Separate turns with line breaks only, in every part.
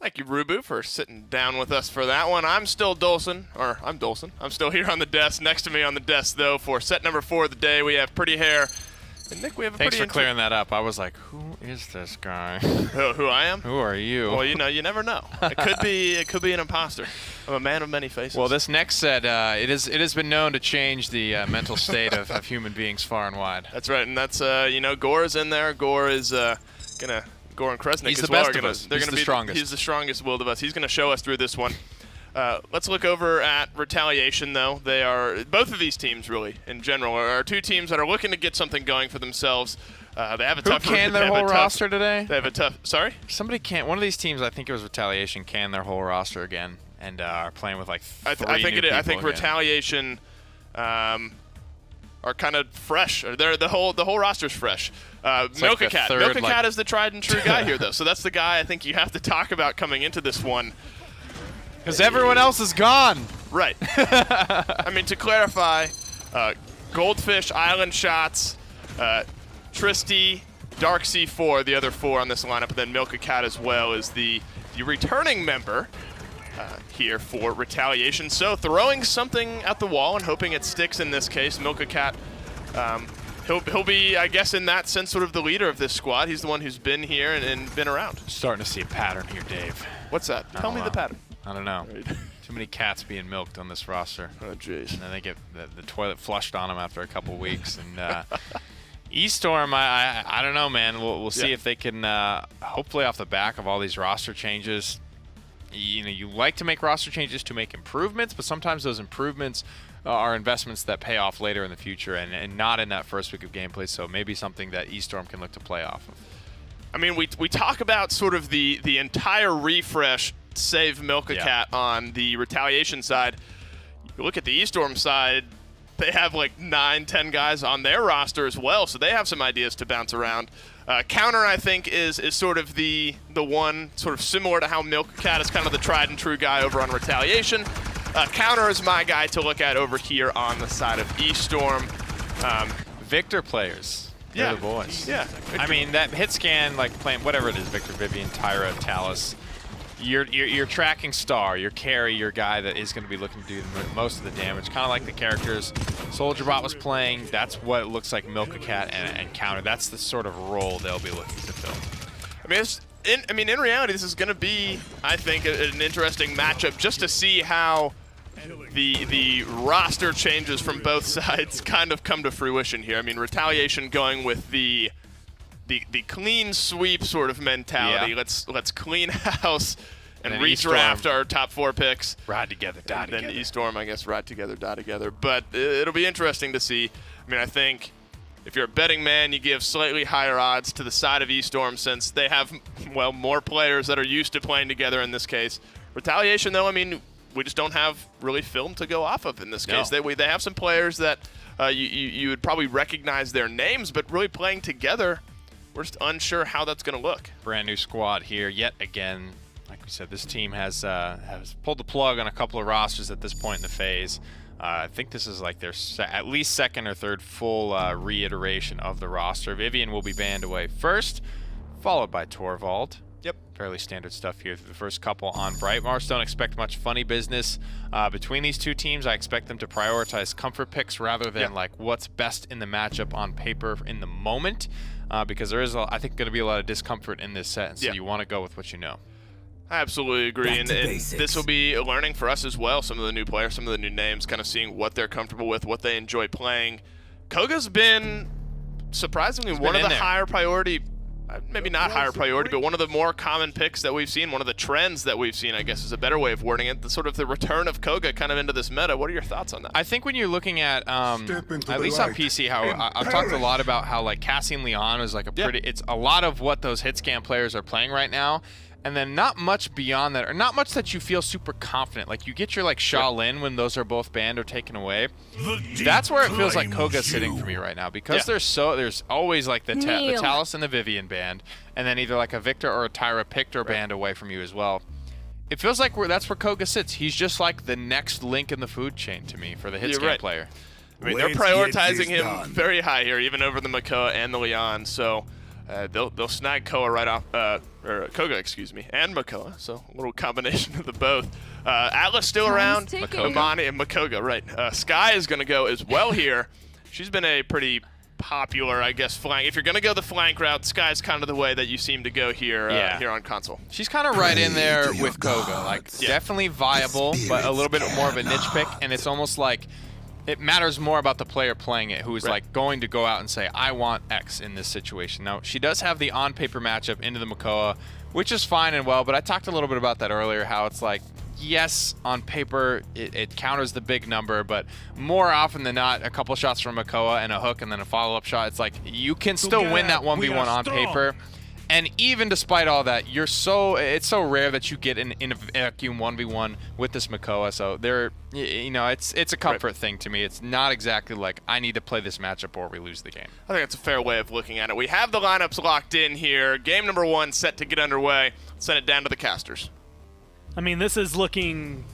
Thank you, Rubu, for sitting down with us for that one. I'm still Dolson, or I'm Dolson. I'm still here on the desk. Next to me on the desk, though, for set number 4 of the day, we have Pretty Hair. And Nick, we have a
Thanks for clearing that up. I was like, who is this guy?
Who I am?
Who are you?
Well, you never know. It could be an imposter. I'm a man of many faces.
Well, this next set, it has been known to change the mental state of human beings far and wide.
That's right, and that's Gore is in there. Gore is gonna. Gore and Kresnik
he's
as
the
well
best of us.
They're
he's
gonna
the
be
strongest.
He's the strongest willed of us. He's going to show us through this one. Let's look over at Retaliation, though. They are both of these teams, really, in general, are two teams that are looking to get something going for themselves. They have a tough.
Who canned their whole roster today?
They have a tough. Sorry.
Somebody can't. One of these teams, I think it was Retaliation, canned their whole roster again and are playing with like three new people
I think
again.
Retaliation. Are kind of fresh. The whole roster's fresh. Milka Cat. Milka Cat is the tried and true guy here, though. So that's the guy I think you have to talk about coming into this one.
Because everyone else is gone.
Right. I mean, to clarify, Goldfish, Island Shots, Tristy, Dark C4, the other 4 on this lineup, and then Milka Cat as well is the returning member. Here for Retaliation. So throwing something at the wall and hoping it sticks in this case. Milka Cat, he'll be, I guess, in that sense, sort of the leader of this squad. He's the one who's been here and been around.
Starting to see a pattern here, Dave.
What's that? Tell me the pattern.
I don't know. Right. Too many cats being milked on this roster.
Oh, jeez.
And then they get the toilet flushed on them after a couple weeks. And E-Storm, I don't know, man. We'll see if they can, hopefully off the back of all these roster changes, you like to make roster changes to make improvements, but sometimes those improvements are investments that pay off later in the future and not in that first week of gameplay, so maybe something that E-Storm can look to play off of.
I mean, we talk about sort of the entire refresh, save Milka Cat on the Retaliation side. You look at the E-Storm side, they have like 9-10 guys on their roster as well, so they have some ideas to bounce around. Counter, I think, is sort of the one sort of similar to how Milka Cat is kind of the tried and true guy over on Retaliation. Counter is my guy to look at over here on the side of E-Storm.
Victor players. They're the boys.
Yeah.
I mean, that hit scan, like playing whatever it is, Victor, Vivian, Tyra, Talus, your tracking star, your carry, your guy that is going to be looking to do most of the damage. Kind of like the characters Soldier Bot was playing. That's what it looks like Milka Cat and Counter. That's the sort of role they'll be looking to fill.
I mean, in reality, this is going to be, I think, an interesting matchup just to see how the roster changes from both sides kind of come to fruition here. I mean, Retaliation going with the clean sweep sort of mentality.
Yeah.
Let's clean house and redraft our top 4 picks.
Ride together, die together.
Then E-Storm, I guess, ride together, die together. But it'll be interesting to see. I mean, I think if you're a betting man, you give slightly higher odds to the side of E-Storm since they have, well, more players that are used to playing together in this case. Retaliation, though, I mean, we just don't have really film to go off of in this case. They have some players that you would probably recognize their names, but really playing together, we're just unsure how that's going to look.
Brand new squad here yet again. Like we said, this team has pulled the plug on a couple of rosters at this point in the phase. I think this is like their at least second or third full reiteration of the roster. Vivian will be banned away first, followed by Torvald. Yep, fairly standard stuff here through the first couple on Brightmars. Don't expect much funny business between these two teams. I expect them to prioritize comfort picks rather than like what's best in the matchup on paper in the moment. Because there is, I think, going to be a lot of discomfort in this set, and so you want to go with what you know.
I absolutely agree, and this will be a learning for us as well. Some of the new players, some of the new names, kind of seeing what they're comfortable with, what they enjoy playing. Koga's been surprisingly one of the higher priority, maybe not higher priority, but one of the more common picks that we've seen, one of the trends that we've seen, I guess is a better way of wording it, the sort of the return of Koga kind of into this meta. What are your thoughts on that?
I think when you're looking at least on PC, how I've talked a lot about how like Cassian Leon is like a pretty, it's a lot of what those hit scan players are playing right now. And then not much beyond that, or not much that you feel super confident. Like you get your like Shaolin when those are both banned or taken away. That's where it feels like Koga's sitting for me right now, because there's always like the Talus and the Vivian band, and then either like a Victor or a Tyra picked or banned away from you as well. It feels like that's where Koga sits. He's just like the next link in the food chain to me for the hit scan player.
I mean, they're prioritizing him very high here, even over the Makoa and the Leon. So they'll snag Koa right off. or Koga, excuse me, and Makoa. So a little combination of the both. Atlas still around. Imani and Makoga, right. Sky is going to go as well here. She's been a pretty popular, I guess, flank. If you're going to go the flank route, Sky's kind of the way that you seem to go here here on console.
She's kind of right in there with Koga. Like, definitely viable, but a little bit more of a niche pick, and it's almost like it matters more about the player playing it who is like going to go out and say, I want X in this situation. Now, she does have the on-paper matchup into the Makoa, which is fine and well, but I talked a little bit about that earlier, how it's like, yes, on paper, it counters the big number, but more often than not, a couple shots from Makoa and a hook and then a follow-up shot, it's like, you can still win that 1v1 on paper. And even despite all that, it's so rare that you get in a vacuum 1v1 with this Makoa. So it's a comfort thing to me. It's not exactly like I need to play this matchup or we lose the game.
I think that's a fair way of looking at it. We have the lineups locked in here. Game number 1 set to get underway. Send it down to the casters.
I mean, this is looking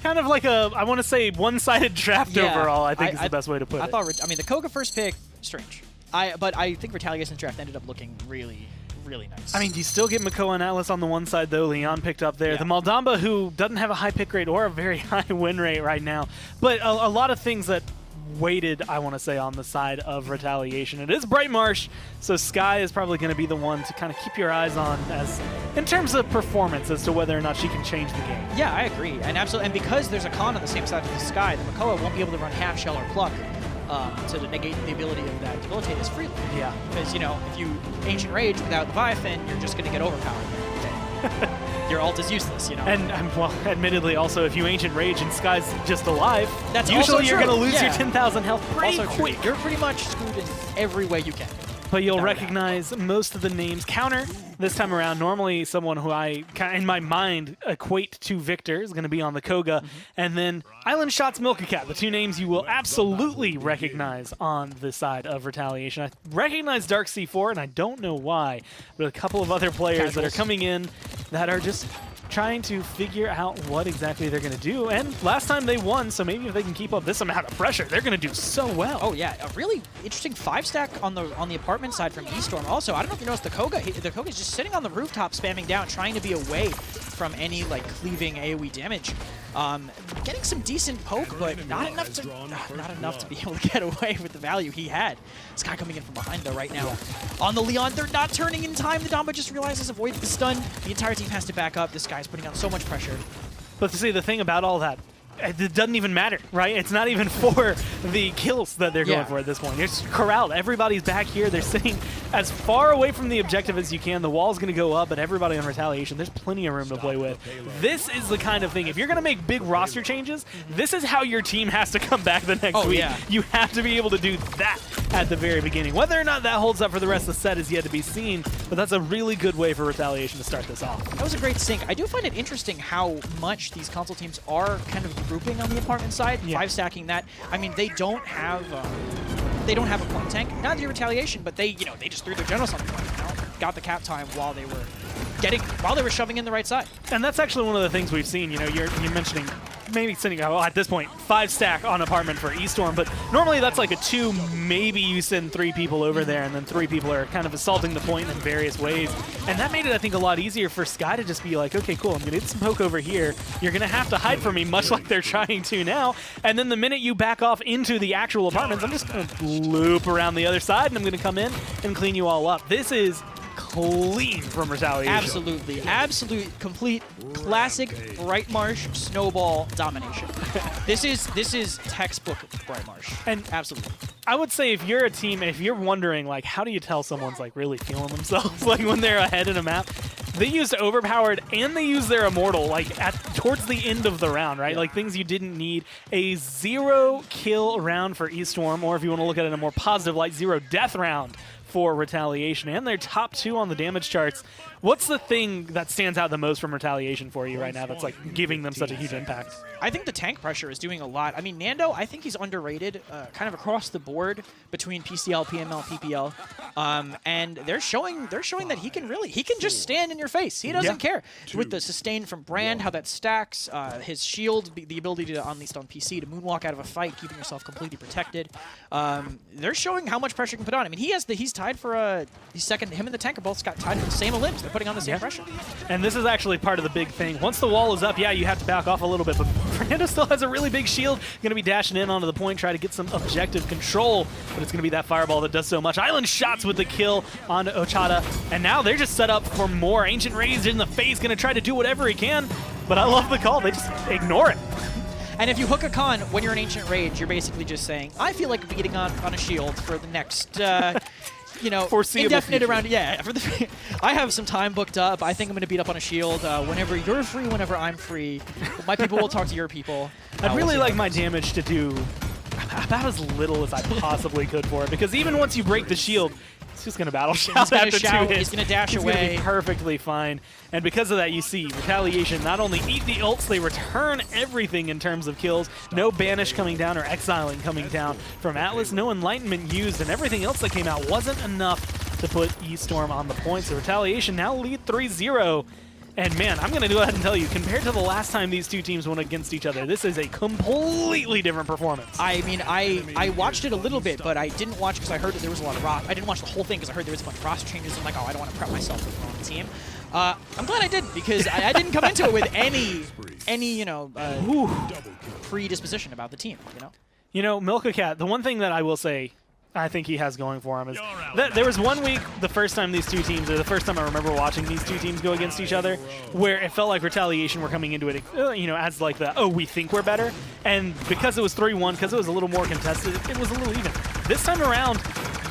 kind of like I want to say one-sided draft overall. I think is the best way to put it.
I mean, the Koga first pick, strange. But I think Retaliation's draft ended up looking really nice.
I mean, you still get Makoa and Atlas on the one side, though. Leon picked up there. The Maldamba, who doesn't have a high pick rate or a very high win rate right now. But a lot of things that weighted, I want to say, on the side of Retaliation. It is Bright Marsh, so Sky is probably going to be the one to kind of keep your eyes on as in terms of performance as to whether or not she can change the game.
Yeah, I agree. And absolutely, and because there's a con on the same side of the Sky, the Makoa won't be able to run half shell or pluck. To negate the ability of that debilitate as freely. Yeah. Because, if you Ancient Rage without Leviathan, you're just going to get overpowered. Your ult is useless,
And, well, admittedly, also, if you Ancient Rage and Sky's just alive,
that's
usually you're going to lose your 10,000 health pretty quick.
You're pretty much screwed in every way you can.
But you'll recognize most of the names. Counter, this time around, normally someone who I, in my mind, equate to Victor is going to be on the Koga. And then Island Shots Milkacat, the two names you will absolutely recognize on the side of Retaliation. I recognize Dark C4, and I don't know why, but a couple of other players that are coming in that are just trying to figure out what exactly they're going to do. And last time they won, so maybe if they can keep up this amount of pressure, they're going to do so well.
Oh yeah, a really interesting 5-stack on the apartment side from Eastorm. Also, I don't know if you noticed the Koga's just sitting on the rooftop spamming down, trying to be away from any cleaving AoE damage. Getting some decent poke, but not enough to be able to get away with the value he had. Sky coming in from behind though right now. On the Leon, they're not turning in time. The Damba just realizes avoided the stun. The entire team has to back up. This guy's putting on so much pressure.
But to see the thing about all that, it doesn't even matter, right? It's not even for the kills that they're going for at this point. It's corralled. Everybody's back here. They're sitting as far away from the objective as you can. The wall's going to go up, but everybody on Retaliation, there's plenty of room to play with. This is the kind of thing, if you're going to make big roster changes, this is how your team has to come back the next week. Yeah. You have to be able to do that at the very beginning. Whether or not that holds up for the rest of the set is yet to be seen, but that's a really good way for Retaliation to start this off.
That was a great sync. I do find it interesting how much these console teams are kind of grouping on the apartment side, 5-stacking that. I mean, they don't have a point tank. Neither do Retaliation, but they just threw their generals on the point. Got the cap time while they were shoving in the right side.
And that's actually one of the things we've seen. You're mentioning maybe sending at this point 5-stack on apartment for Eastorm, but normally that's like a 2. Maybe you send 3 people over there, and then 3 people are kind of assaulting the point in various ways. And that made it, I think, a lot easier for Sky to just be like, okay, cool, I'm gonna get some poke over here. You're gonna have to hide from me, much like they're trying to now. And then the minute you back off into the actual apartments, I'm just gonna loop around the other side, and I'm gonna come in and clean you all up. This is clean from Retaliation.
Absolutely. Absolute, complete, classic Bright Marsh snowball domination. This is textbook Bright Marsh. And absolutely.
I would say if you're a team, if you're wondering, how do you tell someone's, really feeling themselves, when they're ahead in a map, they used Overpowered and they used their Immortal, towards the end of the round, right? Yeah. Things you didn't need. A 0-kill round for Eastorm, or if you want to look at it in a more positive light, 0-death round for Retaliation, and they're top 2 on the damage charts. What's the thing that stands out the most from Retaliation for you right now that's giving them such a huge impact?
I think the tank pressure is doing a lot. I mean, Nando, I think he's underrated kind of across the board between PCL, PML, PPL. And they're showing that he can just stand in your face. He doesn't care. With the sustain from Brand, how that stacks, his shield, the ability to, at least on PC, to moonwalk out of a fight, keeping yourself completely protected. They're showing how much pressure you can put on. I mean, he's tied for he's second. Him and the tank are both tied for the same Olymps. They're putting on the same pressure.
And this is actually part of the big thing. Once the wall is up, yeah, you have to back off a little bit, but Fernando still has a really big shield. Going to be dashing in onto the point, try to get some objective control, but it's going to be that fireball that does so much. Island shots with the kill onto Ochada, and now they're just set up for more. Ancient Rage in the face, going to try to do whatever he can, but I love the call. They just ignore it.
And if you hook a con when you're an Ancient Rage, you're basically just saying, I feel like beating on a shield for the next, you know, indefinite
future.
around. Yeah, I have some time booked up. I think I'm going to beat up on a shield whenever you're free, whenever I'm free. My people will talk to your people.
I'd really like my damage to do about as little as I possibly could for it, because even once you break the shield, he's just going to battle shout after 2 hits.
He's going to dash
He's
away.
Gonna be perfectly fine. And because of that, you see Retaliation not only eat the ults, they return everything in terms of kills. No banish coming down or exiling coming down from Atlas. No enlightenment used, and everything else that came out wasn't enough to put E-Storm on the point. So Retaliation now lead 3-0. And man, I'm going to go ahead and tell you, compared to the last time these two teams went against each other, this is a completely different performance.
I mean, I watched it a little bit, but I didn't watch because I heard that there was a lot of roster. I didn't watch the whole thing because I heard there was a bunch of roster changes. And I'm like, oh, I don't want to prep myself for the wrong team. I'm glad I didn't, because I didn't come into it with any you know, predisposition about the team.
You know, Milka Cat, the one thing that I will say I think he has going for him is that there was 1 week, the first time these two teams, or the first time I remember watching these two teams go against each other, where it felt like Retaliation were coming into it, you know, as like the, oh, we think we're better. And because it was 3-1, because it was a little more contested, it was a little even. This time around,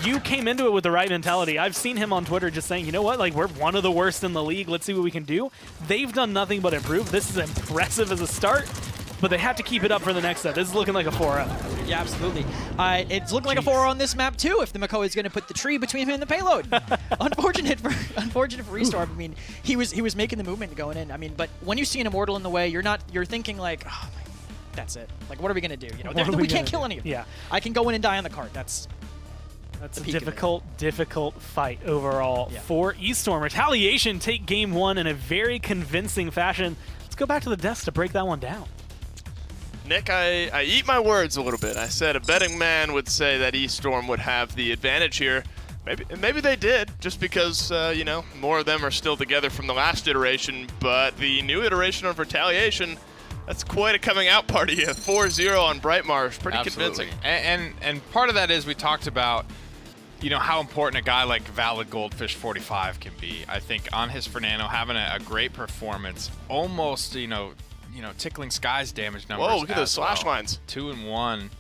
you came into it with the right mentality. I've seen him on Twitter just saying, you know what, like, we're one of the worst in the league. Let's see what we can do. They've done nothing but improve. This is impressive as a start, but they have to keep it up for the next set. This is looking like a 4-0.
Yeah, absolutely. It's looking like a 4-0 on this map too, if the Makoa is going to put the tree between him and the payload. Unfortunate for Restorm. I mean, he was making the movement going in. I mean, but when you see an Immortal in the way, you're thinking like, oh, that's it. Like, what are we going to do? You know, we can't kill any of them.
Yeah.
I can go in and die on the cart. That's
a difficult fight overall for E-Storm. Retaliation take game 1 in a very convincing fashion. Let's go back to the desk to break that one down.
Nick, I eat my words a little bit. I said a betting man would say that E-Storm would have the advantage here. Maybe they did, just because, you know, more of them are still together from the last iteration, but the new iteration of Retaliation, that's quite a coming out party. A 4-0 on Brightmarsh, pretty
Absolutely.
convincing.
And part of that is we talked about, you know, how important a guy like Valid Goldfish 45 can be. I think on his Fernando, having a great performance, almost, you know, tickling Sky's damage numbers.
Whoa, look at those slash lines.
2 and 1,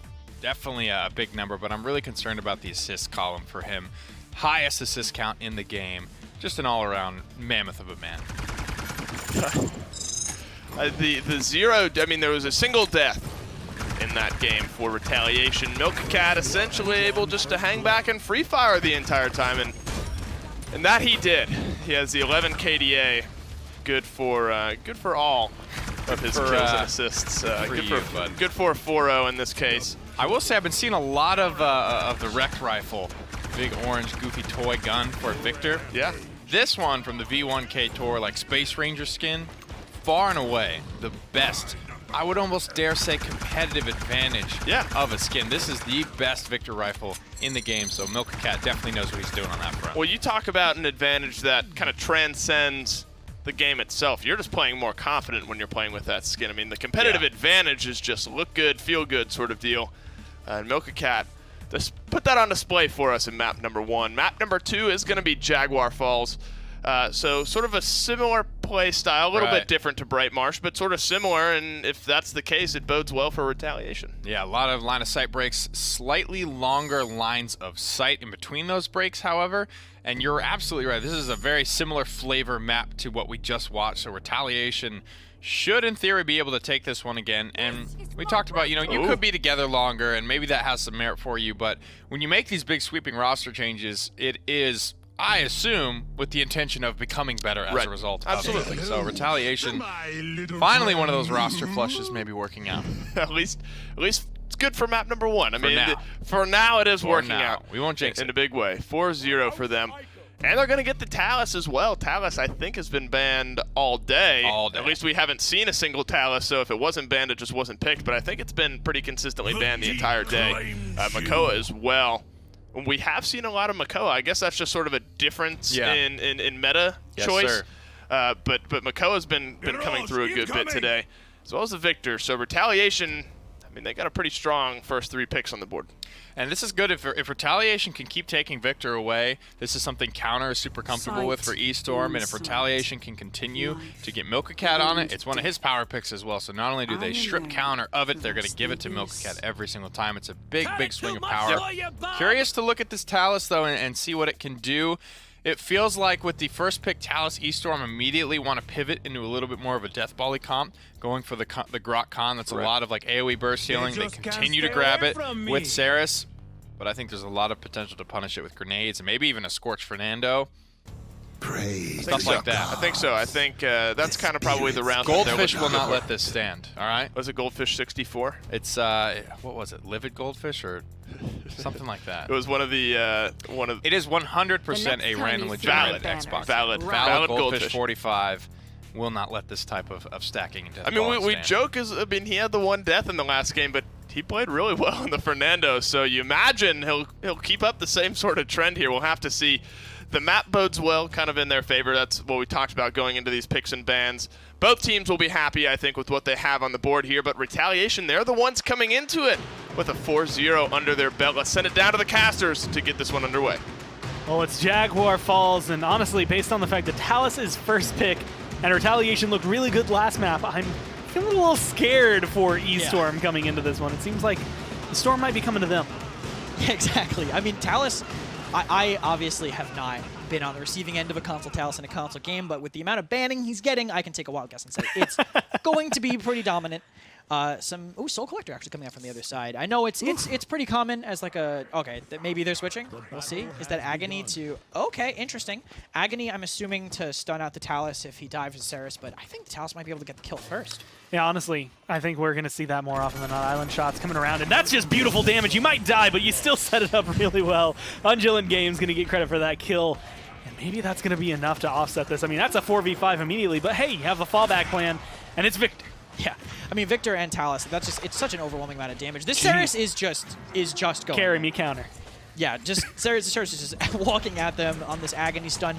definitely a big number, but I'm really concerned about the assist column for him. Highest assist count in the game. Just an all-around mammoth of a man.
The 0, I mean, there was a single death in that game for Retaliation. Milka Cat essentially able just to hang back and free fire the entire time, and that he did. He has the 11 KDA, good for all of his kills and assists. Good for a 4-0 in this case.
I will say I've been seeing a lot of the Wrecked Rifle, big orange goofy toy gun for Victor.
Yeah.
This one from the V1K Tour, like Space Ranger skin, far and away the best. I would almost dare say competitive advantage of a skin. This is the best Victor rifle in the game, so Milka Cat definitely knows what he's doing on that front.
Well, you talk about an advantage that kind of transcends the game itself. You're just playing more confident when you're playing with that skin. I mean, the competitive advantage is just look good, feel good sort of deal. And Milka Cat, just put that on display for us in map number 1. Map number 2 is going to be Jaguar Falls. So sort of a similar play style, a little bit different to Brightmarsh, but sort of similar, and if that's the case, it bodes well for Retaliation.
Yeah, a lot of line of sight breaks, slightly longer lines of sight in between those breaks, however, and you're absolutely right. This is a very similar flavor map to what we just watched, so Retaliation should, in theory, be able to take this one again. And we talked about, you know, you could be together longer, and maybe that has some merit for you, but when you make these big sweeping roster changes, it is, I assume, with the intention of becoming better as a result.
Absolutely.
So Retaliation, finally one of those roster flushes maybe working out.
At least it's good for map number 1. I mean, for now it is working out.
We won't jinx it.
In a big way. 4-0 for them. And they're going to get the Talus as well. Talus, I think, has been banned all day.
All day.
At least we haven't seen a single Talus, so if it wasn't banned, it just wasn't picked. But I think it's been pretty consistently banned the entire day. Makoa as well. we have seen a lot of Makoa. I guess that's just sort of a difference
Yeah.
in meta
Yes,
choice.
sir.
But Makoa's been coming through a good bit today, as well as the Victor. So Retaliation, I mean, they got a pretty strong first 3 picks on the board.
And this is good if Retaliation can keep taking Victor away. This is something Counter is super comfortable with for E-Storm, and if Retaliation can continue to get Milka-Cat on it, it's one of his power picks as well. So not only do they strip Counter of it, they're going to give it to Milka-Cat every single time. It's a big swing of power. Curious to look at this Talus, though, and see what it can do. It feels like with the first pick, Talus E-Storm immediately want to pivot into a little bit more of a Death Volley comp, going for the Grok Con. That's a lot of like AoE burst healing. They continue to grab it with Saris, but I think there's a lot of potential to punish it with grenades and maybe even a Scorch Fernando. Stuff like that.
I think so. I think that's kind of probably the round.
Goldfish will not let this stand. All right.
Was it Goldfish 64?
It's what was it? Livid Goldfish or something like that.
It was one of the
It is 100% a randomly generated Xbox.
Valid
Goldfish
Goldfish
45 will not let this type of stacking and death.
I mean, we
stand.
joke he had the 1 death in the last game, but he played really well in the Fernando. So you imagine he'll keep up the same sort of trend here. We'll have to see. The map bodes well, kind of in their favor. That's what we talked about going into these picks and bans. Both teams will be happy, I think, with what they have on the board here, but Retaliation, they're the ones coming into it with a 4-0 under their belt. Let's send it down to the casters to get this one underway.
Well, it's Jaguar Falls, and honestly, based on the fact that Talus is first pick and Retaliation looked really good last map, I'm feeling a little scared for E-Storm coming into this one. It seems like the Storm might be coming to them.
Exactly. I mean, Talus, I obviously have not been on the receiving end of a console Talus in a console game, but with the amount of banning he's getting, I can take a wild guess and say it's going to be pretty dominant. Soul Collector actually coming out from the other side. I know it's pretty common as like maybe they're switching. We'll see. Is that Agony to... Okay, interesting. Agony, I'm assuming to stun out the Talus if he dives with Saris, but I think the Talus might be able to get the kill first.
Yeah, honestly, I think we're going to see that more often than not. Island shots coming around, and that's just beautiful damage. You might die, but you still set it up really well. Untitled Games going to get credit for that kill, and maybe that's going to be enough to offset this. I mean, that's a 4v5 immediately, but hey, you have a fallback plan, and it's Victor.
Yeah, I mean, Victor and Talus, it's such an overwhelming amount of damage. This Saris is just going.
Carry me counter.
Yeah, just Saris is just walking at them on this Agony stun.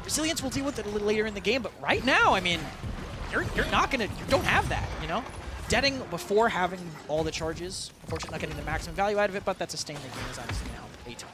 Resilience will deal with it a little later in the game, but right now, I mean, you're not gonna, you don't have that, you know? Deading before having all the charges, unfortunately not getting the maximum value out of it, but that's a stain the game is obviously gonna help a ton.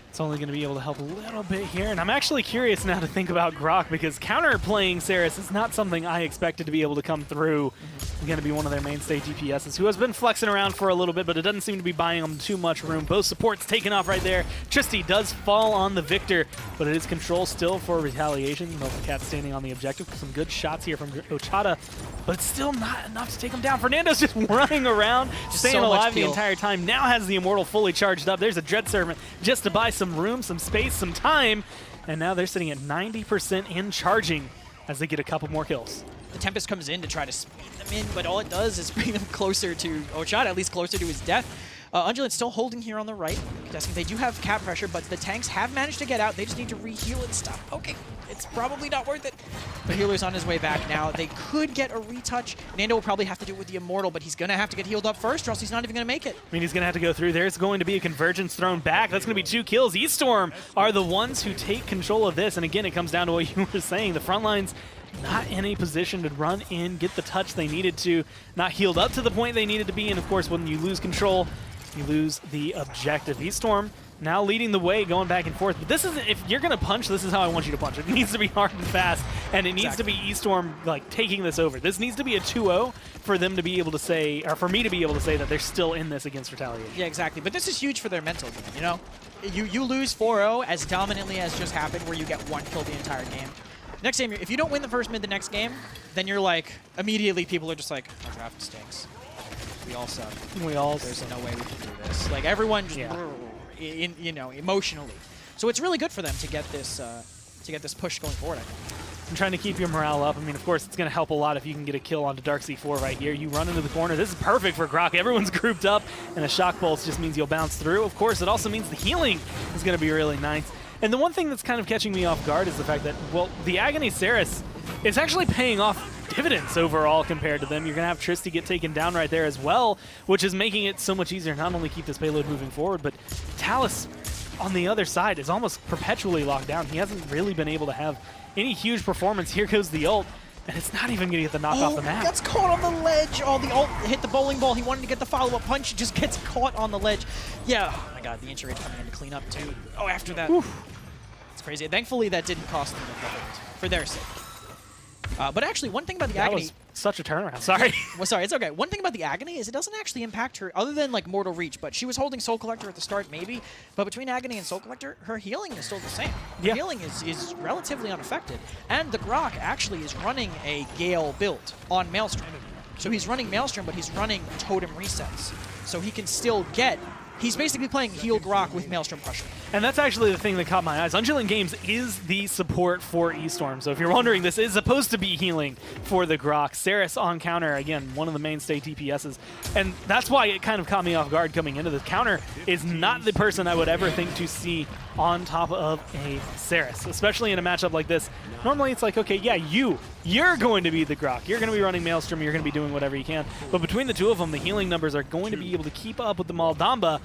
It's only going to be able to help a little bit here, and I'm actually curious now to think about Grok, because counter-playing Saris is not something I expected to be able to come through. He's going to be one of their mainstay DPSs, who has been flexing around for a little bit, but it doesn't seem to be buying them too much room. Both supports taken off right there. Tristy does fall on the Victor, but it is control still for Retaliation. Milka-Cat standing on the objective. Some good shots here from Ochada, but it's still not enough to take him down. Fernando's just running around, staying alive the entire time. Now has the Immortal fully charged up. There's a Dread Servant just to buy some room, some space, some time, and now they're sitting at 90% in charging as they get a couple more kills.
The Tempest comes in to try to speed them in, but all it does is bring them closer to Ochada, at least closer to his death. Undulat's still holding here on the right. Contesting, they do have cap pressure, but the tanks have managed to get out. They just need to re-heal and stop. Okay, it's probably not worth it. The healer's on his way back now. They could get a retouch. Nando will probably have to do it with the Immortal, but he's going to have to get healed up first, or else he's not even going to make it.
I mean, he's going to have to go through. There's going to be a Convergence thrown back. That's going to be 2 kills. E-Storm are the ones who take control of this, and again, it comes down to what you were saying. The front line's not in a position to run in, get the touch they needed to, not healed up to the point they needed to be, and of course, when you lose control, you lose the objective. E-Storm now leading the way, going back and forth. But this is, if you're going to punch, this is how I want you to punch. It needs to be hard and fast, and it needs to be E-Storm like taking this over. This needs to be a 2-0 for them to be able to say, or for me to be able to say that they're still in this against Retaliation.
Yeah, exactly. But this is huge for their mental game, you know? You lose 4-0 as dominantly as just happened, where you get 1 kill the entire game. Next game, if you don't win the first mid the next game, then you're like, immediately people are just like, our draft stinks. We all suck. There's no way we can do this. Like, everyone just, you know, emotionally. So it's really good for them to get this push going forward, I think.
I'm trying to keep your morale up. I mean, of course, it's going to help a lot if you can get a kill onto Dark C4 right here. You run into the corner. This is perfect for Grok. Everyone's grouped up, and a Shock Pulse just means you'll bounce through. Of course, it also means the healing is going to be really nice. And the one thing that's kind of catching me off guard is the fact that, well, the Agony Saris is actually paying off dividends overall compared to them. You're going to have Tristy get taken down right there as well, which is making it so much easier not only keep this payload moving forward, but Talus on the other side is almost perpetually locked down. He hasn't really been able to have any huge performance. Here goes the ult, and it's not even going to get the knock off the map.
Gets caught on the ledge. Oh, the ult hit the bowling ball. He wanted to get the follow-up punch. He just gets caught on the ledge. Yeah, oh my god, the Ancient Rage coming in to clean up too. Oh, after that. Oof. It's crazy. Thankfully, that didn't cost them the ult for their sake. But actually, one thing about the Agony...
was such a turnaround. Sorry.
Well, sorry, it's okay. One thing about the Agony is it doesn't actually impact her, other than like Mortal Reach, but she was holding Soul Collector at the start, maybe. But between Agony and Soul Collector, her healing is still the same. Her healing is relatively unaffected. And the Grok actually is running a Gale build on Maelstrom. So he's running Maelstrom, but he's running Totem resets. So he can still get... He's basically playing heal Grok with Maelstrom Pressure. And
that's actually the thing that caught my eyes. Untitled Games is the support for eStorm. So if you're wondering, this is supposed to be healing for the Grok. Saris on counter, again, one of the mainstay DPSs. And that's why it kind of caught me off guard coming into this. Counter is not the person I would ever think to see on top of a Saris, especially in a matchup like this. Normally it's like, okay, yeah, you're going to be the Grok. You're going to be running Maelstrom. You're going to be doing whatever you can. But between the two of them, the healing numbers are going to be able to keep up with the Maldamba.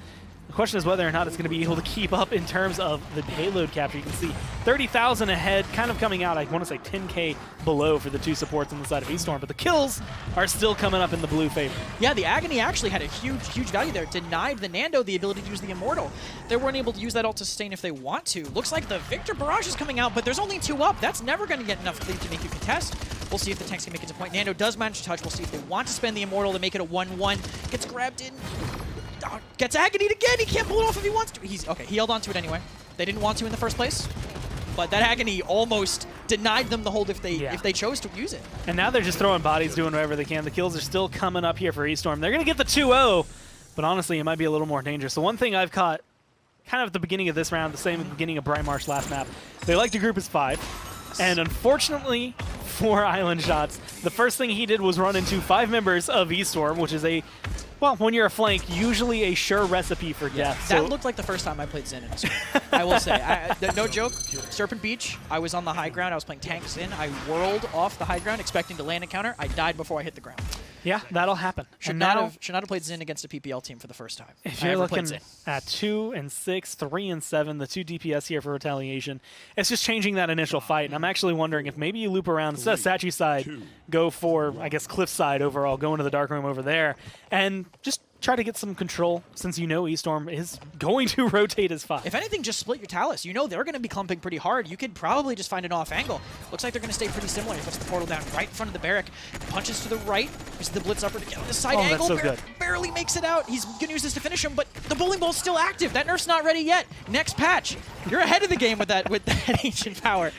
The question is whether or not it's going to be able to keep up in terms of the payload capture. You can see 30,000 ahead, kind of coming out, I want to say 10K below for the two supports on the side of eStorm, but the kills are still coming up in the blue favor.
Yeah, the Agony actually had a huge value there. Denied the Nando the ability to use the Immortal. They weren't able to use that ult to sustain if they want to. Looks like the Victor Barrage is coming out, but there's only 2 up. That's never going to get enough lead to make you contest. We'll see if the tanks can make it to point. Nando does manage to touch. We'll see if they want to spend the Immortal to make it a 1-1. Gets grabbed in. Gets Agonied again. He can't pull it off if he wants to. He held on to it anyway. They didn't want to in the first place, but that Agony almost denied them the hold if they chose to use it.
And now they're just throwing bodies, doing whatever they can. The kills are still coming up here for eStorm. They're going to get the 2-0, but honestly, it might be a little more dangerous. The one thing I've caught kind of at the beginning of this round, the same at the beginning of Bright Marsh last map, they like to group as 5. And unfortunately for Island Shots, the first thing he did was run into 5 members of eStorm, which is well, when you're a flank, usually a sure recipe for death.
That looked like the first time I played Zen in a Storm. I will say. No joke, Serpent Beach, I was on the high ground. I was playing tank Zen. I whirled off the high ground expecting to land a counter. I died before I hit the ground.
Yeah, that'll happen.
Should not have played Zen against a PPL team for the first time.
If you're looking at 2-6, 3-7, the 2 DPS here for Retaliation, it's just changing that initial fight. And I'm actually wondering if maybe you loop around, instead of Sachi side, go for, I guess, Cliff side overall, go into the dark room over there, and just try to get some control, since you know eStorm is going to rotate as 5.
If anything, just split your Talus. You know they're going to be clumping pretty hard. You could probably just find an off angle. Looks like they're going to stay pretty similar. He puts the portal down right in front of the barrack. Punches to the right. Uses the blitz upper to get on the side angle.
That's so good.
Barely makes it out. He's going to use this to finish him, but the bowling ball's still active. That nerf's not ready yet. Next patch. You're ahead of the game with that ancient power.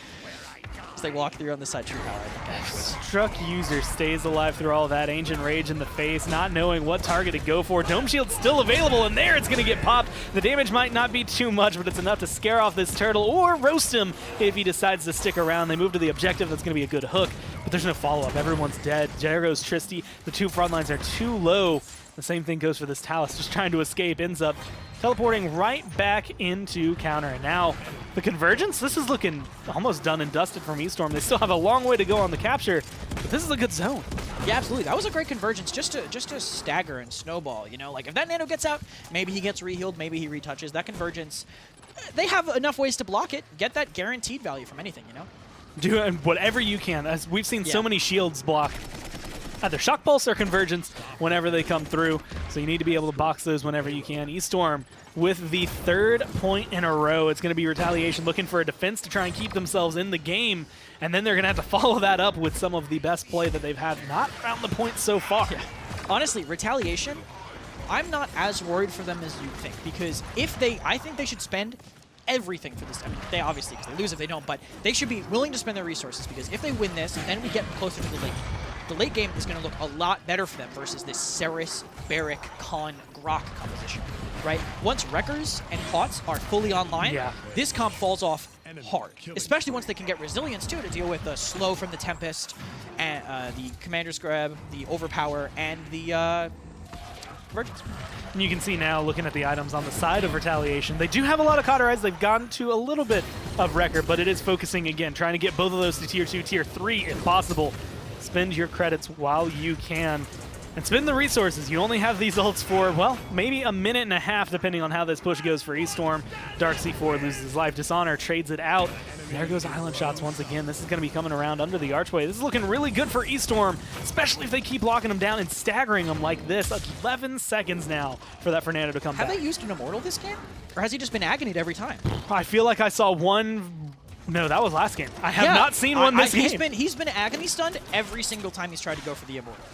As they walk through on the side, true power, I think, actually.
Struck user stays alive through all that. Ancient Rage in the face, not knowing what target to go for. Dome Shield's still available, and there it's going to get popped. The damage might not be too much, but it's enough to scare off this turtle or roast him if he decides to stick around. They move to the objective. That's going to be a good hook, but there's no follow-up. Everyone's dead. Jago's Tristy. The 2 front lines are too low. The same thing goes for this Talus, just trying to escape, ends up teleporting right back into counter. And now the convergence, this is looking almost done and dusted from eStorm. They still have a long way to go on the capture, but this is a good zone.
Yeah, absolutely. That was a great convergence, just to stagger and snowball, you know? Like, if that Nano gets out, maybe he gets rehealed, maybe he retouches. That convergence, they have enough ways to block it, get that guaranteed value from anything, you know?
Do whatever you can. As we've seen so many shields block either Shock Pulse or Convergence whenever they come through, so you need to be able to box those whenever you can. eStorm with the 3rd point in a row. It's going to be Retaliation looking for a defense to try and keep themselves in the game, and then they're going to have to follow that up with some of the best play that they've had not around the point so far.
Yeah. Honestly, Retaliation, I'm not as worried for them as you think, because I think they should spend everything for this. I mean, they obviously, because they lose if they don't, but they should be willing to spend their resources, because if they win this, then we get closer to the late game. The late game is going to look a lot better for them versus this Saris, Barrack, Khan, Grok composition, right? Once Wreckers and Pots are fully online, this comp falls off hard, especially once they can get Resilience, too, to deal with the slow from the Tempest, and the Commander's Grab, the Overpower, and the Convergence.
And you can see now, looking at the items on the side of Retaliation, they do have a lot of Cauterize. They've gone to a little bit of Wrecker, but it is focusing, again, trying to get both of those to Tier 2, Tier 3 if possible. Spend your credits while you can. And spend the resources. You only have these ults for, well, maybe a minute and a half, depending on how this push goes for eStorm. Dark C4 loses his life. Dishonor trades it out. There goes Island Shots once again. This is going to be coming around under the archway. This is looking really good for eStorm, especially if they keep locking him down and staggering him like this. 11 seconds now for that Fernando to come back.
Have they used an Immortal this game? Or has he just been agonied every time?
I feel like I saw one. No, that was last game. I have not seen one this game.
He's been agony stunned every single time he's tried to go for the Immortal.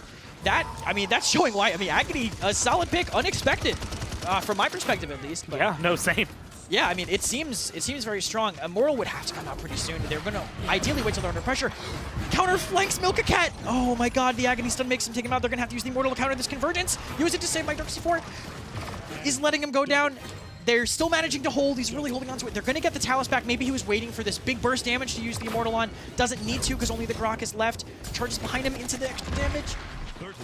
That's showing why. I mean, agony, a solid pick, unexpected, from my perspective at least. But
yeah, no, same.
Yeah, I mean, it seems very strong. Immortal would have to come out pretty soon. They're going to ideally wait till they're under pressure. Counter flanks Milkacat. Oh my god, the agony stun makes him take him out. They're going to have to use the Immortal to counter this convergence. Use it to save my Dark C4. Is letting him go down. They're still managing to hold. He's really holding on to it. They're going to get the Talus back. Maybe he was waiting for this big burst damage to use the Immortal on. Doesn't need to because only the Grok is left. Charges behind him into the extra damage.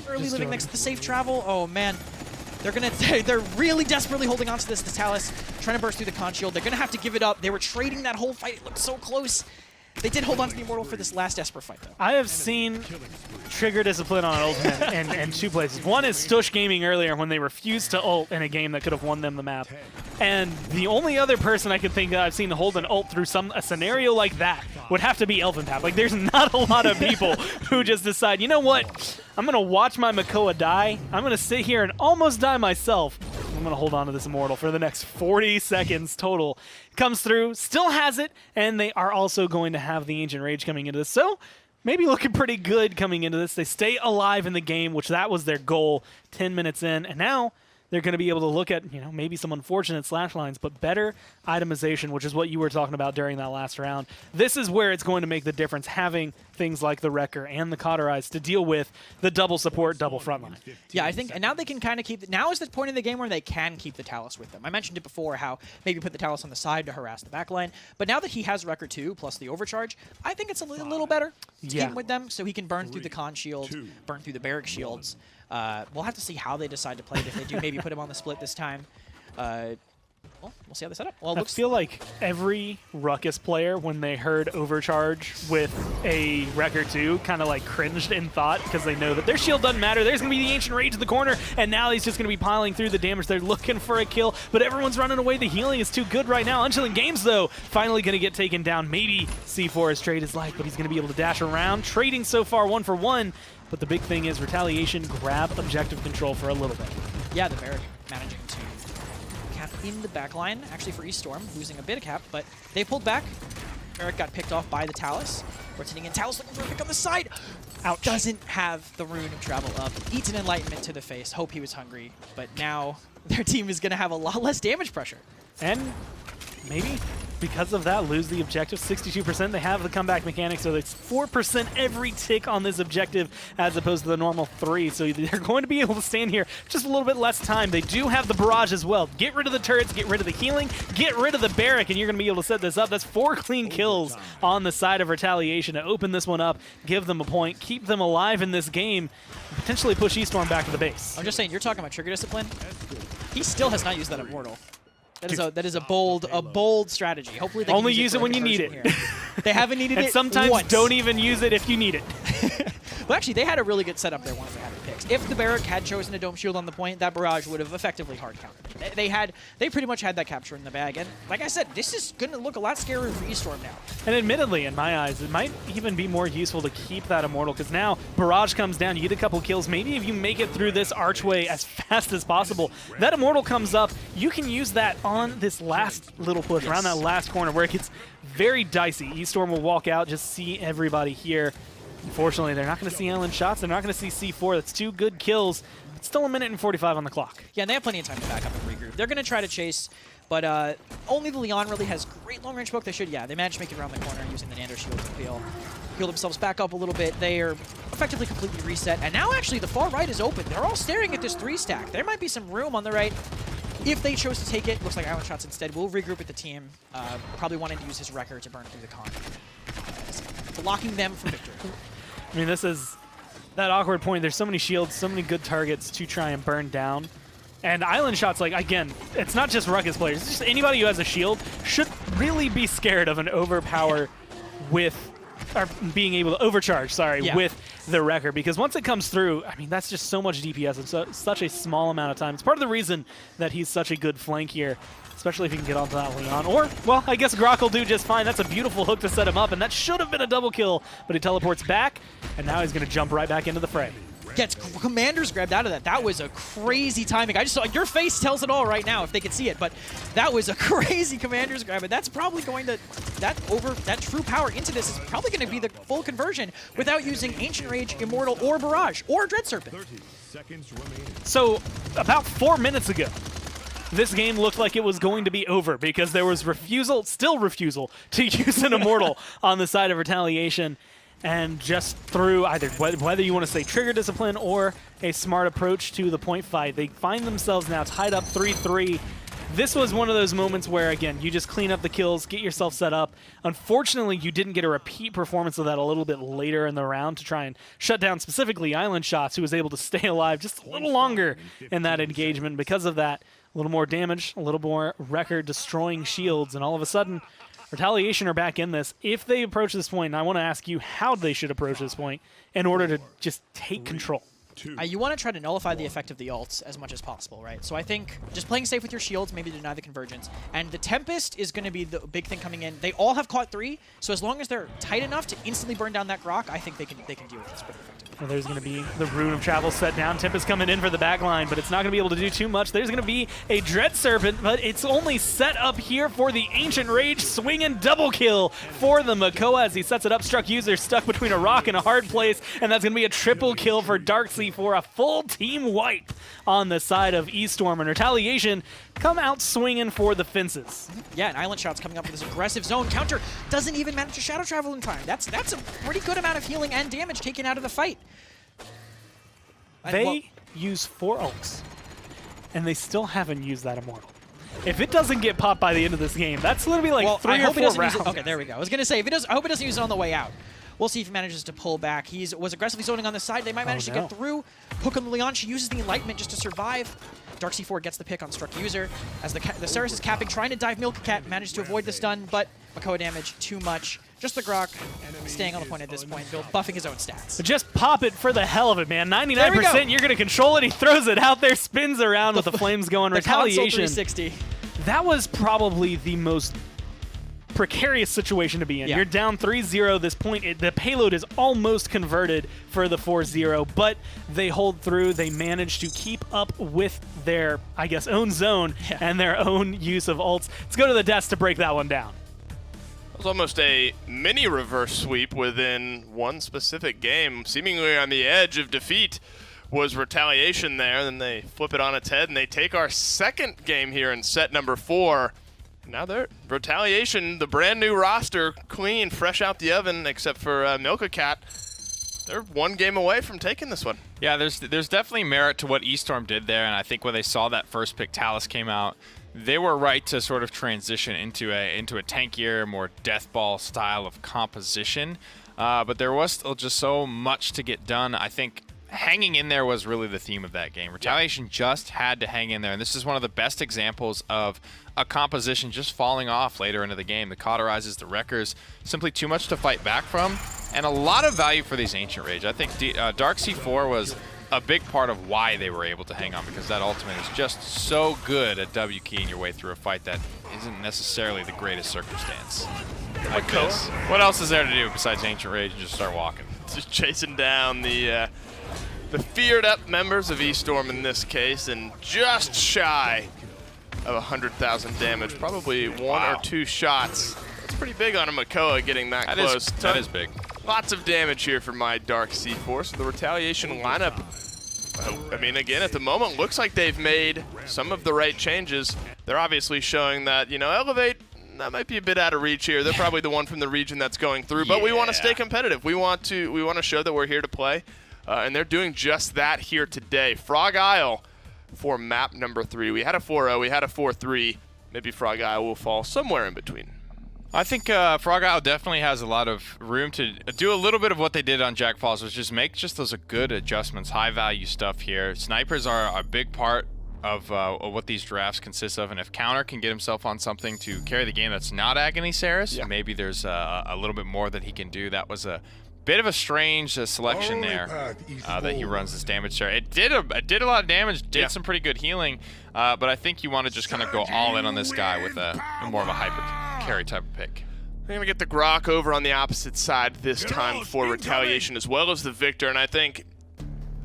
Early living next to the safe travel. Oh man. They're really desperately holding on to this, the Talus, trying to burst through the con shield. They're going to have to give it up. They were trading that whole fight. It looked so close. They did hold on to the Immortal for this last Esper fight, though.
I have seen trigger discipline on Ultimate in two places. One is Stush Gaming earlier when they refused to ult in a game that could have won them the map. And the only other person I could think that I've seen hold an ult through a scenario like that would have to be ElvenPap. Like, there's not a lot of people who just decide, you know what, I'm going to watch my Makoa die. I'm going to sit here and almost die myself. I'm going to hold on to this Immortal for the next 40 seconds total. Comes through, still has it, and they are also going to have the Ancient Rage coming into this. So maybe looking pretty good coming into this. They stay alive in the game, which that was their goal 10 minutes in, and now they're going to be able to look at, you know, maybe some unfortunate slash lines, but better itemization, which is what you were talking about during that last round. This is where it's going to make the difference, having things like the Wrecker and the Cauterize to deal with the double support, double frontline.
Yeah, I think, and now they can kind of keep, now is the point in the game where they can keep the Talus with them. I mentioned it before, how maybe put the Talus on the side to harass the backline, but now that he has Wrecker 2 plus the Overcharge, I think it's a little better to team with them, so he can burn through the con shields, burn through the barrack shields. We'll have to see how they decide to play it. If they do, maybe put him on the split this time. Well, we'll see how they set up. Well,
I feel like every Ruckus player, when they heard Overcharge with a Wrecker 2, kind of like cringed in thought because they know that their shield doesn't matter. There's going to be the Ancient Rage in the corner, and now he's just going to be piling through the damage. They're looking for a kill, but everyone's running away. The healing is too good right now. Unchilling Games, though, finally going to get taken down. Maybe C4 has traded his life, but he's going to be able to dash around. Trading so far 1-for-1, but the big thing is Retaliation grab objective control for a little bit.
Yeah, the Barrack managing to cap in the back line, actually for eStorm, losing a bit of cap, but they pulled back. Barrack got picked off by the Talus. Rotating in, Talus looking for a pick on the side.
Ouch.
Doesn't have the rune of travel up. Eats an Enlightenment to the face. Hope he was hungry, but now their team is going to have a lot less damage pressure.
And maybe because of that, lose the objective. 62%. They have the comeback mechanic, so it's 4% every tick on this objective as opposed to the normal 3. So they're going to be able to stand here just a little bit less time. They do have the barrage as well. Get rid of the turrets, get rid of the healing, get rid of the barrack, and you're going to be able to set this up. That's 4 clean kills on the side of Retaliation to open this one up, give them a point, keep them alive in this game, and potentially push eStorm back to the base.
I'm just saying, you're talking about trigger discipline. He still has not used that Immortal. That is a bold strategy. Hopefully they
only
can
use it when you need it.
They haven't needed
and
it
sometimes
once.
Don't even use it if you need it.
Well, actually, they had a really good setup there once they had the picks. If the Barrack had chosen a Dome Shield on the point, that barrage would have effectively hard countered. They pretty much had that capture in the bag. And like I said, this is going to look a lot scarier for eStorm now.
And admittedly, in my eyes, it might even be more useful to keep that Immortal, because now barrage comes down, you get a couple kills. Maybe if you make it through this archway as fast as possible, that Immortal comes up, you can use that on this last little push, around that last corner where it gets very dicey. eStorm will walk out, just see everybody here. Unfortunately, they're not going to see Island Shots. They're not going to see C4. That's 2 good kills. It's still 1 minute and 45 on the clock.
Yeah, and they have plenty of time to back up and regroup. They're going to try to chase, but only the Leon really has great long-range poke. They manage to make it around the corner using the Nando shield to heal themselves back up a little bit. They are effectively completely reset. And now, actually, the far right is open. They're all staring at this 3-stack. There might be some room on the right. If they chose to take it, looks like Island Shots instead will regroup with the team. Probably wanting to use his Wrecker to burn through the con. Blocking them from victory.
I mean, this is that awkward point. There's so many shields, so many good targets to try and burn down. And Island Shots, like, again, it's not just Ruckus players. It's just anybody who has a shield should really be scared of an overpower with, or being able to overcharge, with the record, because once it comes through, I mean, that's just so much DPS in such a small amount of time. It's part of the reason that he's such a good flank here, especially if he can get onto that Leon. Or, well, I guess Grok will do just fine. That's a beautiful hook to set him up, and that should have been a double kill, but he teleports back, and now he's going to jump right back into the fray.
Gets Commanders grabbed out of that. That was a crazy timing. I just saw your face tells it all right now if they could see it, but that was a crazy Commanders grab, and that's probably going to that true power into this is probably going to be the full conversion without using Ancient Rage, Immortal, or Barrage, or Dread Serpent.
So about 4 minutes ago, this game looked like it was going to be over because there was still refusal to use an Immortal on the side of Retaliation. And just through either, whether you want to say trigger discipline or a smart approach to the point fight, they find themselves now tied up 3-3. This was one of those moments where, again, you just clean up the kills, get yourself set up. Unfortunately, you didn't get a repeat performance of that a little bit later in the round to try and shut down specifically Island Shots, who was able to stay alive just a little longer in that engagement. Because of that, a little more damage, a little more record-destroying shields, and all of a sudden, Retaliation are back in this. If they approach this point, and I want to ask you how they should approach this point in order to just take control.
You want to try to nullify the effect of the ults as much as possible, right? So I think just playing safe with your shields, maybe deny the convergence. And the Tempest is going to be the big thing coming in. They all have caught 3, so as long as they're tight enough to instantly burn down that Grok, I think they can deal with this pretty effectively.
Well, there's going to be the Rune of Travel set down. Tempest coming in for the back line, but it's not going to be able to do too much. There's going to be a Dread Serpent, but it's only set up here for the Ancient Rage. Swing and double kill for the Makoa as he sets it up. Struck User stuck between a rock and a hard place, and that's going to be a triple kill for Darksea for a full team wipe on the side of eStorm. And Retaliation come out swinging for the fences.
Yeah, and Island Shot's coming up with this aggressive zone counter. Doesn't even manage to shadow travel in time. That's a pretty good amount of healing and damage taken out of the fight.
They use 4 ults, and they still haven't used that Immortal. If it doesn't get popped by the end of this game, that's literally like 3 or 4 rounds.
Okay, there we go. I was going to say, I hope it doesn't use it on the way out. We'll see if he manages to pull back. He was aggressively zoning on the side. They might manage to get through. Hook on Leon. She uses the Enlightenment just to survive. Darksea 4 gets the pick on Struck User. As the Ceres is capping, trying to dive Milka-Cat, managed to avoid the stun, but Makoa damage too much. Just the Grok staying on the point at this point, buffing his own stats.
Just pop it for the hell of it, man. 99%, you're going to control it. He throws it out there, spins around with the flames going. Retaliation.
360.
That was probably the most precarious situation to be in.
Yeah.
You're down 3-0 this point. The payload is almost converted for the 4-0, but they hold through. They manage to keep up with their, I guess, own zone and their own use of ults. Let's go to the desk to break that one down.
It was almost a mini reverse sweep within one specific game. Seemingly on the edge of defeat was Retaliation there. Then they flip it on its head, and they take our second game here in set number 4. Now they're Retaliation, the brand new roster, clean, fresh out the oven, except for Milka-Cat. They're 1 game away from taking this one.
Yeah, there's definitely merit to what eStorm did there, and I think when they saw that first pick, Talus came out, they were right to sort of transition into a tankier, more deathball style of composition. But there was still just so much to get done. I think hanging in there was really the theme of that game. Retaliation just had to hang in there, and this is one of the best examples of a composition just falling off later into the game. The cauterizes, the wreckers, simply too much to fight back from, and a lot of value for these Ancient Rage. I think Darksea 4 was a big part of why they were able to hang on, because that ultimate is just so good at W-keying your way through a fight that isn't necessarily the greatest circumstance. Like this. What else is there to do besides Ancient Rage and just start walking?
Just chasing down the feared up members of eStorm in this case, and just shy of 100,000 damage. Probably 1 or 2 shots. That's pretty big on a Makoa getting that close.
That is big.
Lots of damage here for my Darksea 4. So the Retaliation lineup, I mean, again, at the moment, looks like they've made some of the right changes. They're obviously showing that, you know, Elevate, that might be a bit out of reach here. They're probably the one from the region that's going through, but we want to stay competitive. We want to show that we're here to play, and they're doing just that here today. Frog Isle for map number 3. We had a 4-0, we had a 4-3. Maybe Frog Isle will fall somewhere in between.
I think Frog Isle definitely has a lot of room to do a little bit of what they did on Jack Falls, which is make just those good adjustments, high-value stuff here. Snipers are a big part of what these drafts consist of, and if Counter can get himself on something to carry the game that's not Agony Ceres, maybe there's a little bit more that he can do. That was a Bit of a strange selection there that he runs this damage there. It did a lot of damage, did some pretty good healing, but I think you want to just kind of go all in on this guy with a more of a hyper carry type of pick.
They're going to get the Grok over on the opposite side this time for Retaliation as well as the Victor, and I think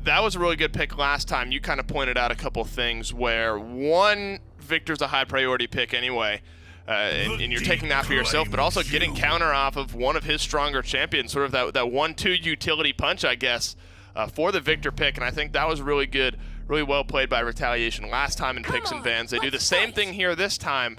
that was a really good pick last time. You kind of pointed out a couple things where, one, Victor's a high priority pick anyway, and you're taking that for yourself, but also getting counter off of one of his stronger champions, sort of that 1-2 utility punch, I guess, for the Victor pick, and I think that was really good, really well played by Retaliation last time in picks and bans. They do the same thing here this time,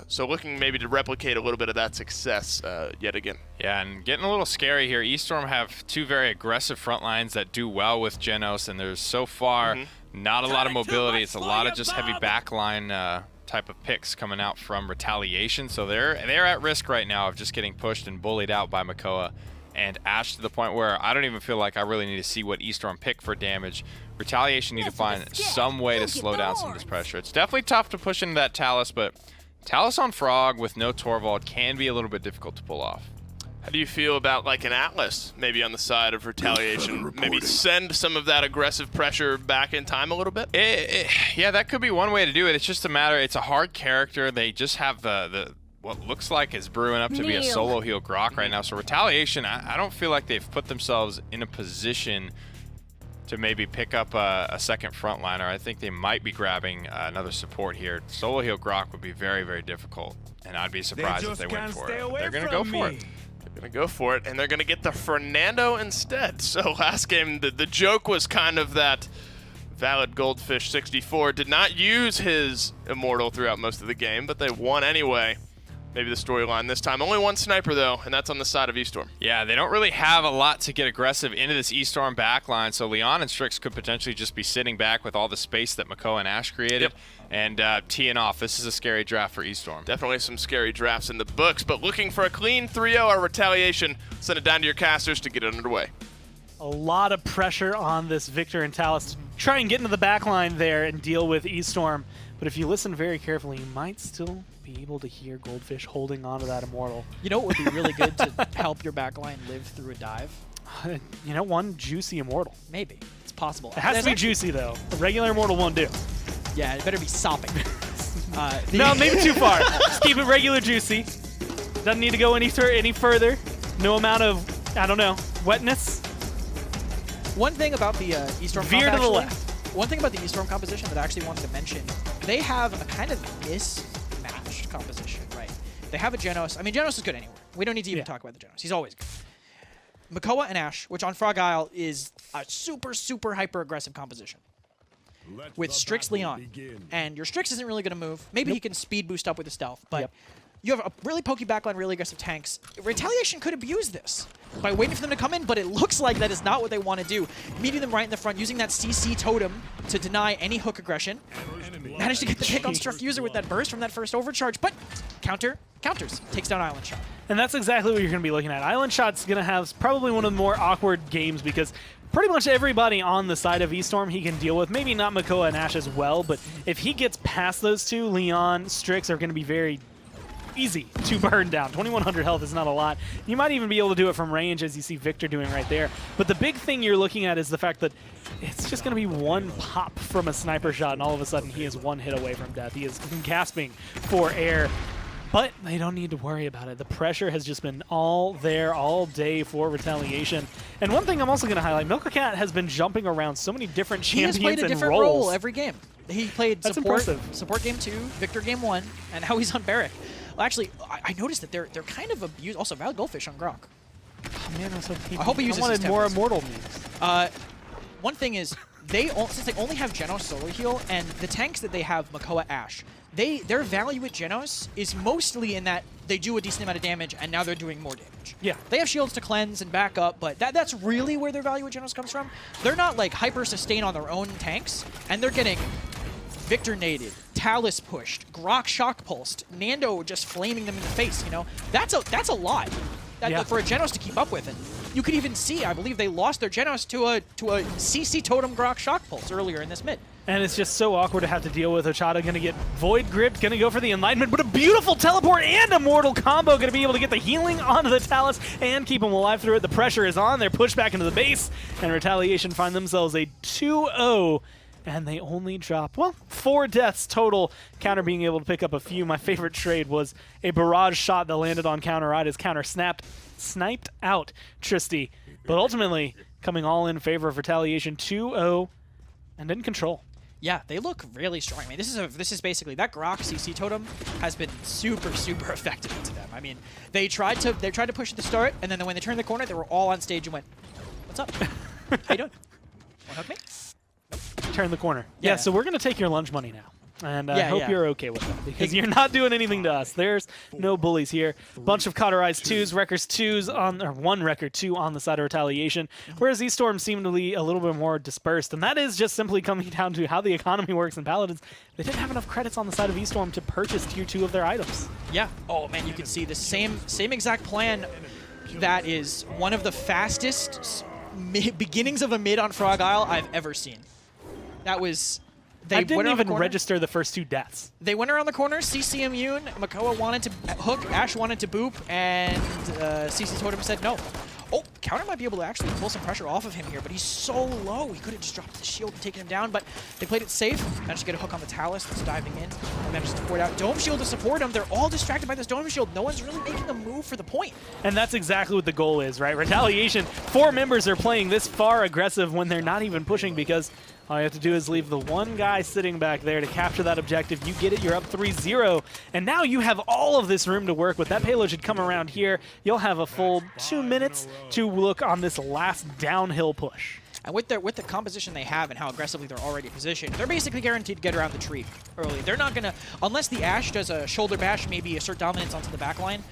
so looking maybe to replicate a little bit of that success yet again.
Yeah, and getting a little scary here. Eaststorm have two very aggressive front lines that do well with Genos, and there's so far not a lot of mobility. It's a lot of just heavy backline type of picks coming out from Retaliation, so they're at risk right now of just getting pushed and bullied out by Makoa and Ash, to the point where I don't even feel like I really need to see what Eaststorm pick for damage. Retaliation need to find some way to slow down some of this pressure. It's definitely tough to push into that Talus, but Talus on Frog with no Torvald can be a little bit difficult to pull off.
How do you feel about like an Atlas maybe on the side of Retaliation? Maybe send some of that aggressive pressure back in time a little bit?
Yeah, that could be one way to do it. It's just a matter, it's a hard character. They just have the what looks like is brewing up to be a solo heal Grok right now. So Retaliation, I don't feel like they've put themselves in a position to maybe pick up a second frontliner. I think they might be grabbing another support here. Solo heal Grok would be very, very difficult, and I'd be surprised if they went for it. They're going to go for it.
They're going to go for it, and they're going to get the Fernando instead. So last game, the joke was kind of that Valid Goldfish 64 did not use his Immortal throughout most of the game, but they won anyway. Maybe the storyline this time. Only one sniper, though, and that's on the side of Eaststorm.
Yeah, they don't really have a lot to get aggressive into this Eaststorm backline, so Leon and Strix could potentially just be sitting back with all the space that Makoa and Ash created and teeing off. This is a scary draft for Eaststorm.
Definitely some scary drafts in the books, but looking for a clean 3-0 or Retaliation, send it down to your casters to get it underway.
A lot of pressure on this Victor and Talus to try and get into the backline there and deal with Eaststorm. But if you listen very carefully, you might still be able to hear Goldfish holding on to that Immortal.
You know what would be really good to help your backline live through a dive?
You know, one juicy Immortal.
Maybe. It's possible.
It has to be juicy, though. A regular Immortal won't do.
Yeah, it better be sopping.
No, maybe too far. Just keep it regular juicy. Doesn't need to go any further. No amount of, I don't know, wetness.
One thing about the Eaststorm
veer to the left.
One thing about the Eaststorm composition that I actually wanted to mention, they have a kind of mismatched composition, right? They have a Genos. I mean, Genos is good anywhere. We don't need to even talk about the Genos. He's always good. Makoa and Ash, which on Frog Isle is a super, super hyper-aggressive composition. With Strix Leon. And your Strix isn't really going to move. Maybe he can speed boost up with the stealth, but you have a really pokey backline, really aggressive tanks. Retaliation could abuse this by waiting for them to come in, but it looks like that is not what they want to do. Meeting them right in the front, using that CC totem to deny any hook aggression. Managed to get the pick on Struck User with that burst from that first overcharge, but counters, takes down Island Shot.
And that's exactly what you're going to be looking at. Island Shot's going to have probably one of the more awkward games because pretty much everybody on the side of Eaststorm he can deal with. Maybe not Makoa and Ash as well, but if he gets past those two, Leon, Strix are going to be very easy to burn down. 2100 health is not a lot. You might even be able to do it from range, as you see Victor doing right there. But the big thing you're looking at is the fact that it's just going to be one pop from a sniper shot, and all of a sudden he is one hit away from death. He is gasping for air. But they don't need to worry about it. The pressure has just been all there all day for Retaliation. And one thing I'm also going to highlight, Milkacat has been jumping around so many different champions and roles.
He has played a different role every game. He played
support
game 2, Victor game 1, and now he's on Barrack. Well, actually, I noticed that they're kind of abused. Also, Valid Goldfish on Grok.
Oh man,
I hope he uses
wanted more Immortal moves.
One thing is, since they only have Genos solo heal, and the tanks that they have, Makoa, Ash, their value with Genos is mostly in that they do a decent amount of damage, and now they're doing more damage.
Yeah.
They have shields to cleanse and back up, but that's really where their value with Genos comes from. They're not like hyper sustain on their own tanks, and they're getting Victor naded, Talus pushed, Grok shock pulsed, Nando just flaming them in the face. You know, that's a lot for a Genos to keep up with. And you could even see, I believe they lost their Genos to a CC totem Grok shock pulse earlier in this mid.
And it's just so awkward to have to deal with. Ochada going to get Void gripped, going to go for the Enlightenment, but a beautiful teleport and a mortal combo, going to be able to get the healing onto the Talus and keep him alive through it. The pressure is on. They're pushed back into the base, and Retaliation find themselves a 2-0. And they only drop, well, 4 deaths total. Counter being able to pick up a few. My favorite trade was a barrage shot that landed on Counter right as Counter sniped out Tristy. But ultimately, coming all in favor of Retaliation, 2-0 and in control.
Yeah, they look really strong. I mean, this is basically that Grok CC totem has been super effective to them. I mean, they tried to push at the start, and then when they turned the corner, they were all on stage and went, "What's up? How you doing? Want to hook me?"
Turn the corner. Yeah, so we're going to take your lunch money now. And I hope you're okay with that, because you're not doing anything to us. There's no bullies here. Bunch of cauterized 2s, Wreckers 2s, or 1 Wrecker 2 on the side of Retaliation, whereas E-Storm seemed to be a little bit more dispersed. And that is just simply coming down to how the economy works in Paladins. They didn't have enough credits on the side of E-Storm to purchase tier 2 of their items.
Yeah. Oh, man, you can see the same exact plan. That is one of the fastest beginnings of a mid on Frog Isle I've ever seen. That was...
I didn't even register the first 2 deaths.
They went around the corner. CC immune. Makoa wanted to hook. Ash wanted to boop. And CC Totem said no. Oh, Counter might be able to actually pull some pressure off of him here, but he's so low. He could have just dropped the shield and taken him down, but they played it safe. Managed to get a hook on the Talus that's diving in. And managed to pour it out. Dome Shield to support him. They're all distracted by this Dome Shield. No one's really making a move for the point.
And that's exactly what the goal is, right? Retaliation, 4 members are playing this far aggressive when they're not even pushing, because all you have to do is leave the one guy sitting back there to capture that objective. You get it, you're up 3-0, and now you have all of this room to work with. That payload should come around here. You'll have a full 2 minutes to look on this last downhill push.
And with the composition they have and how aggressively they're already positioned, they're basically guaranteed to get around the tree early. They're not going to, unless the Ashe does a shoulder bash, maybe assert dominance onto the back line,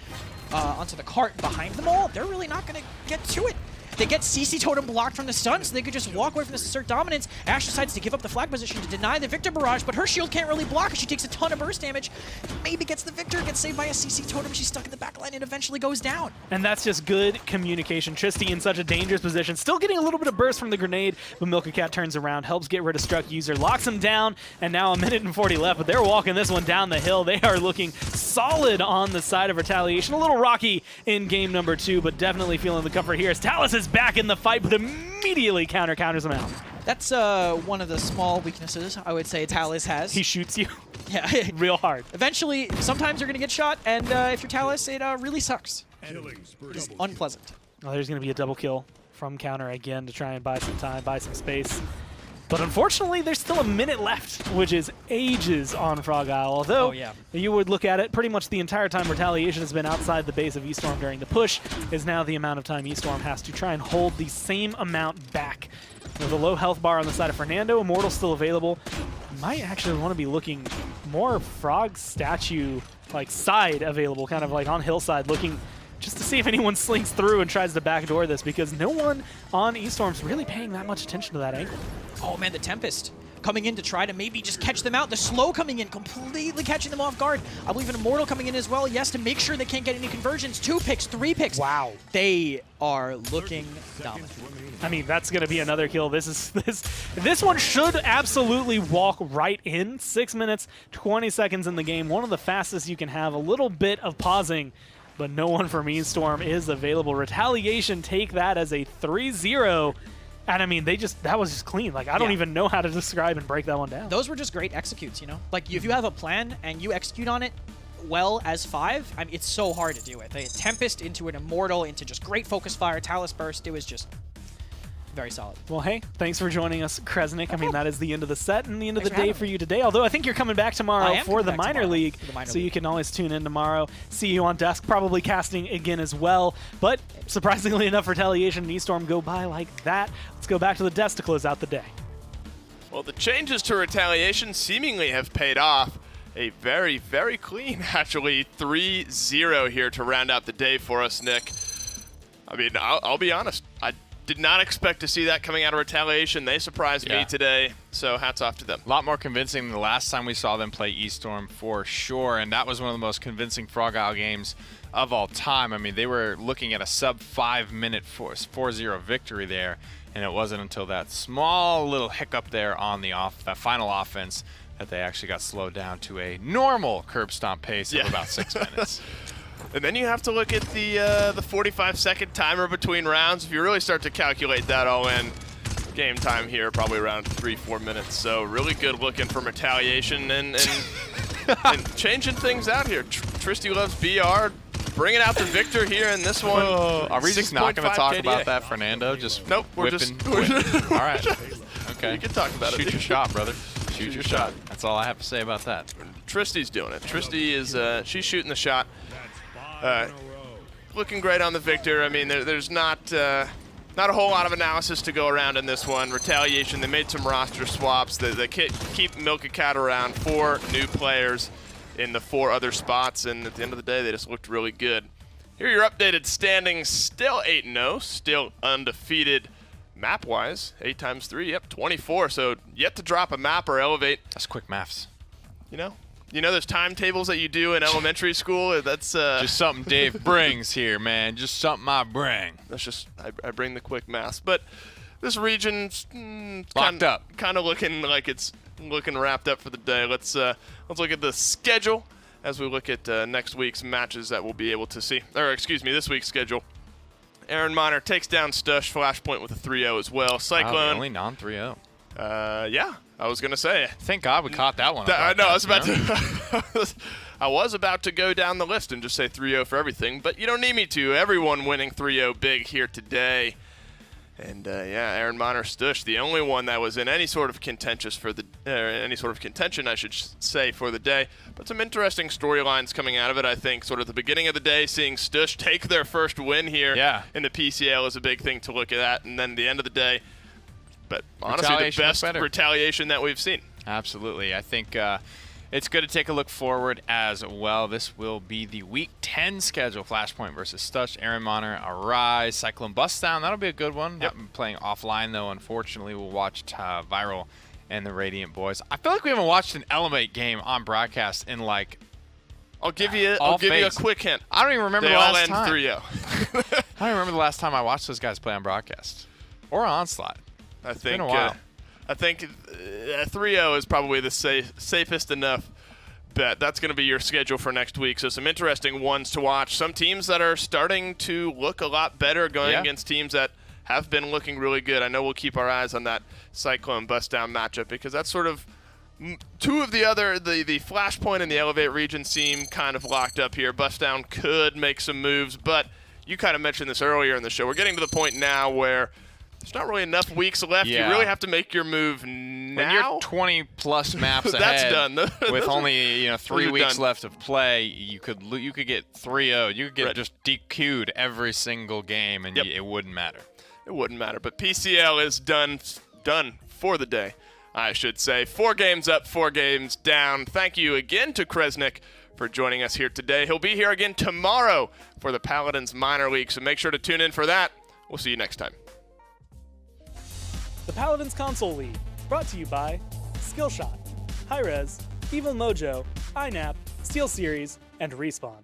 onto the cart behind them all, they're really not going to get to it. They get CC Totem blocked from the stun, so they could just walk away from this assert dominance. Ashe decides to give up the flag position to deny the Victor barrage, but her shield can't really block her. She takes a ton of burst damage. Maybe gets the Victor, gets saved by a CC Totem. She's stuck in the back line and eventually goes down.
And that's just good communication. Tristy in such a dangerous position, still getting a little bit of burst from the grenade, but Milka Cat turns around, helps get rid of Struck User, locks him down, and now 1 minute and 40 left, but they're walking this one down the hill. They are looking solid on the side of Retaliation. A little rocky in game number 2, but definitely feeling the comfort here as Talus is back in the fight, but immediately counters him out.
That's one of the small weaknesses I would say Talus has.
He shoots you.
Yeah.
Real hard.
Eventually, sometimes you're going to get shot, and if you're Talus, it really sucks. It's unpleasant.
Well, there's going to be a double kill from Counter again to try and buy some time, buy some space. But unfortunately, there's still 1 minute left, which is ages on Frog Isle. Although, you would look at it, pretty much the entire time Retaliation has been outside the base of E-Storm during the push is now the amount of time E-Storm has to try and hold the same amount back. With a low health bar on the side of Fernando, Immortal still available. Might actually want to be looking more Frog statue, like side available, kind of like on hillside, looking just to see if anyone slinks through and tries to backdoor this, because no one on E-Storm's really paying that much attention to that angle.
Oh man, the Tempest coming in to try to maybe just catch them out. The Slow coming in, completely catching them off guard. I believe an Immortal coming in as well, yes, to make sure they can't get any conversions. 2 picks, 3 picks.
Wow.
They are looking dominant.
I mean, that's going to be another kill. This one should absolutely walk right in. 6 minutes, 20 seconds in the game. One of the fastest you can have. A little bit of pausing, but no one from E-Storm is available. Retaliation take that as a 3-0. And I mean, that was just clean. Like, I don't even know how to describe and break that one down.
Those were just great executes, you know? Like, if you have a plan and you execute on it well as 5, I mean, it's so hard to do it. The Tempest into an Immortal, into just great focus fire, Talus Burst, it was just very solid.
Well, hey, thanks for joining us, Kresnik. I mean, that is the end of the set and the end of the day for you today. Although I think you're coming back tomorrow for the minor league, so you can always tune in tomorrow. See you on desk, probably casting again as well. But surprisingly enough, Retaliation and E-Storm go by like that. Let's go back to the desk to close out the day.
Well, the changes to Retaliation seemingly have paid off. A very, very clean, actually, 3-0 here to round out the day for us, Nick. I mean, I'll be honest. I did not expect to see that coming out of Retaliation. They surprised me today, so hats off to them.
A lot more convincing than the last time we saw them play E-Storm for sure, and that was one of the most convincing Frog Isle games of all time. I mean, they were looking at a sub-5 minute 4-0 victory there, and it wasn't until that small little hiccup there on the that final offense that they actually got slowed down to a normal curb stomp pace of about 6 minutes.
And then you have to look at the 45-second timer between rounds. If you really start to calculate that all in, game time here probably around 3-4 minutes. So really good looking for Retaliation and changing things out here. Tristy loves BR, bringing out the victor here in this one.
Are we just not going to talk
KDA.
About that, Fernando? Just
nope, we're
whipping,
just.
All right. Okay.
You can talk about
Shoot
it.
your shot, brother. Shoot your shot. That's all I have to say about that.
Tristy's doing it. Tristy is she's shooting the shot. Looking great on the victor. I mean, there's not a whole lot of analysis to go around in this one. Retaliation, they made some roster swaps. They keep Milka Cat around 4 new players in the 4 other spots, and at the end of the day, they just looked really good. Here are your updated standings. Still 8-0, still undefeated map-wise. 8 times 3, yep, 24. So yet to drop a map or elevate.
That's quick maths.
You know those timetables that you do in elementary school? That's
just something Dave brings here, man. Just something I bring.
That's just I bring the quick math. But this region's
locked up,
kind of looking like it's looking wrapped up for the day. Let's look at the schedule as we look at next week's matches that we'll be able to see. Or excuse me, this week's schedule. Aaron Miner takes down Stush, Flashpoint with a 3-0 as well. Cyclone.
Wow, only non-3-0.
Yeah, I was gonna say.
Thank God we caught that one.
I know. I was about to. I was about to go down the list and just say 3-0 for everything, but you don't need me to. Everyone winning 3-0 big here today. And yeah, Aaron Miner Stush, the only one that was in any sort of contention, I should say, for the day. But some interesting storylines coming out of it. I think sort of the beginning of the day, seeing Stush take their first win here in the PCL is a big thing to look at. And then the end of the day. But honestly, the best Retaliation that we've seen.
Absolutely. I think it's good to take a look forward as well. This will be the Week 10 schedule. Flashpoint versus Stush, Aaron Miner, Arise, Cyclone Bust Down. That'll be a good one.
Yep.
I'm playing offline, though, unfortunately. We'll watch Viral and the Radiant Boys. I feel like we haven't watched an Elevate game on broadcast in, like,
I'll give you a quick hint.
I don't even remember
the
last time.
They all end 3-0.
I don't remember the last time I watched those guys play on broadcast. Or Onslaught.
I think,
been a while.
I think 3-0 is probably the safest enough bet. That's going to be your schedule for next week. So some interesting ones to watch. Some teams that are starting to look a lot better going against teams that have been looking really good. I know we'll keep our eyes on that Cyclone Bust Down matchup because that's sort of two of the other, the Flashpoint and the Elevate region seem kind of locked up here. Bust Down could make some moves, but you kind of mentioned this earlier in the show. We're getting to the point now where there's not really enough weeks left. You really have to make your move now.
When you're 20-plus maps ahead,
that's done.
with only 3 weeks left of play, you could get 3-0. You could get just DQ'd every single game, and it wouldn't matter.
It wouldn't matter. But PCL is done for the day, I should say. 4 games up, 4 games down. Thank you again to Kresnik for joining us here today. He'll be here again tomorrow for the Paladins Minor League, so make sure to tune in for that. We'll see you next time.
The Paladins Console League, brought to you by Skillshot, Hi-Rez, Evil Mojo, INAP, SteelSeries, and Respawn.